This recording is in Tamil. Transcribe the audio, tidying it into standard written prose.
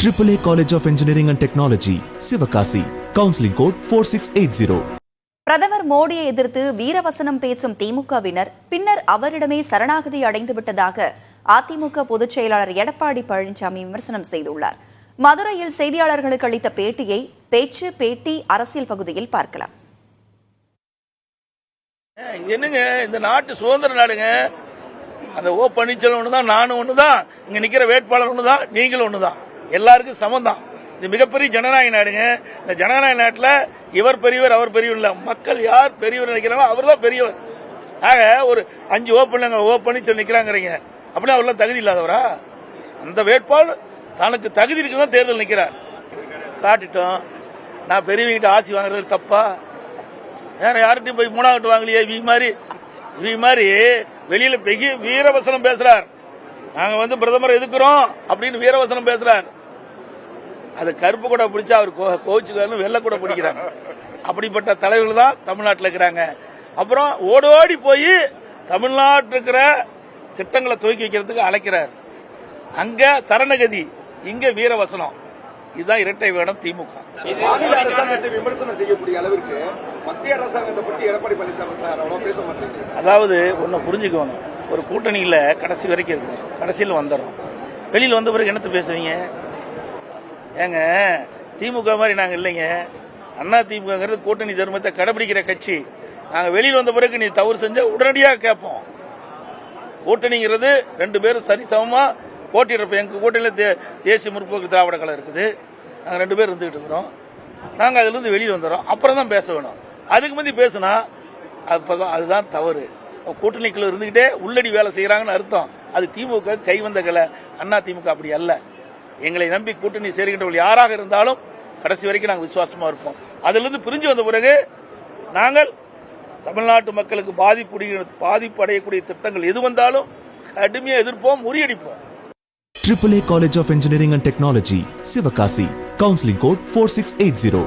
AAA College of Engineering and Technology, Sivakasi. Counseling code 4680. பிரதமர் மோடியை எதிர்த்து வீரவசனம் பேசும் திமுகவினர் பின்னர் அவரிடமே சரணாகதி அடைந்து விட்டதாக அதிமுக பொதுச் செயலாளர் எடப்பாடி பழனிசாமி விமர்சனம் செய்துள்ளார். மதுரையில் செய்தியாளர்களுக்கு அளித்த பேட்டியை பேட்டி அரசியல் பகுதியில் பார்க்கலாம். என்னங்க இந்த நாட்டு சுதந்திர நாடுங்க. அந்த ஓ பன்னீர்செல்வம் ஒண்ணுதான், நானும் ஒண்ணுதான், இங்க நிக்கிற வேட்பாளர் ஒண்ணுதான், நீங்களும் ஒண்ணுதான், எல்லாருக்கும் சமம் தான். இது மிகப்பெரிய ஜனநாயக நாடுங்க. இந்த ஜனநாயக நாட்டில் இவர் பெரியவர் அவர் பெரியவர் இல்ல, மக்கள் யார் பெரியவர் நினைக்கிறாங்களோ அவர் தான் பெரியவர். ஆக ஒரு 5 ஓ பன்னீர்செல்வம் நிக்கிறாங்கிறீங்க, அப்படின்னா அவர்லாம் தகுதி இல்லாதவரா? அந்த வேட்பாளர் தனக்கு தகுதி இருக்குதான் தேர்தல் நிக்கிறார். காட்டிட்டோம். நான் பெரியவங்கிட்ட ஆசி வாங்குறது தப்பா? வேற யார்கிட்டையும் போய் 3ஆவது வாங்கலையே. இவி மாதிரி வெளியில பெரிய வீரவசனம் பேசுறார். நாங்க பிரதமர் எதுக்குறோம் அப்படின்னு வீரவசனம் பேசுறார். அது கருப்பு கூட பிடிச்சா அவர் கோச்சுக்காரன்னு வெள்ளை கூட பிடிக்கிறாங்க. அப்படிப்பட்ட தலைவர்கள் தான் தமிழ்நாட்டில் இருக்கிறாங்க. அப்புறம் ஓடோடி போய் தமிழ்நாட்டில் இருக்கிற திட்டங்களை துவக்கி வைக்கிறதுக்கு அழைக்கிறார். அங்க சரணகதி, இங்க வீரவசனம். இதுதான் இரட்டை வேடம் திமுக. மாநில அரசாங்கத்தை விமர்சனம் செய்யக்கூடிய அளவிற்கு மத்திய அரசாங்கத்தை பற்றி எடப்பாடி பழனிசாமி சார் அவ்வளவு பேச மாட்டேங்க. அதாவது ஒன்னு புரிஞ்சுக்கணும், ஒரு கூட்டணியில கடைசி வரைக்கும் இருக்கு, கடைசியில் வந்துடும். வெளியில் வந்த பிறகு என்னத்தை பேசுவீங்க? ஏங்க திமுக மாதிரி நாங்க இல்லைங்க. அண்ணா திமுக கூட்டணி தர்மத்தை கடைபிடிக்கிற கட்சி. நாங்க வெளியில் வந்த பிறகு நீ தவறு செஞ்ச உடனடியாக கேட்போம். கூட்டணிங்கிறது 2 பேரும் சரிசமமா போட்டிடுறப்ப எங்க கூட்டணியில் தேசிய முற்போக்கு திராவிட கழகம் இருக்குது. நாங்க 2 பேர் இருந்துகிட்டு இருக்கிறோம். நாங்க அதுல இருந்து வெளியில் வந்துடுறோம். அப்புறம் தான் பேச வேணும். அதுக்கு முந்தி பேசுனா அதுதான் தவறு. கூட்டணிக்குள்ள இருந்துகிட்டே உள்ளடி வேலை செய்யறாங்கன்னு அர்த்தம். அது திமுக கை வந்த கலை. அண்ணா திமுக அப்படி அல்ல. எங்களை நம்பி கூட்டணி சேர்கின்றவர்கள் யாராக இருந்தாலும் கடைசி வரைக்கும் நாங்கள் விசுவாசமா இருப்போம். அதுல இருந்து பிரிஞ்சு வந்த பிறகு நாங்கள் தமிழ்நாட்டு மக்களுக்கு பாதிப்பு அடையக்கூடிய திட்டங்கள் எது வந்தாலும் கடுமையா எதிர்ப்போம், முறியடிப்போம். AAA College of Engineering and Technology, Sivakasi. Counseling code 4680.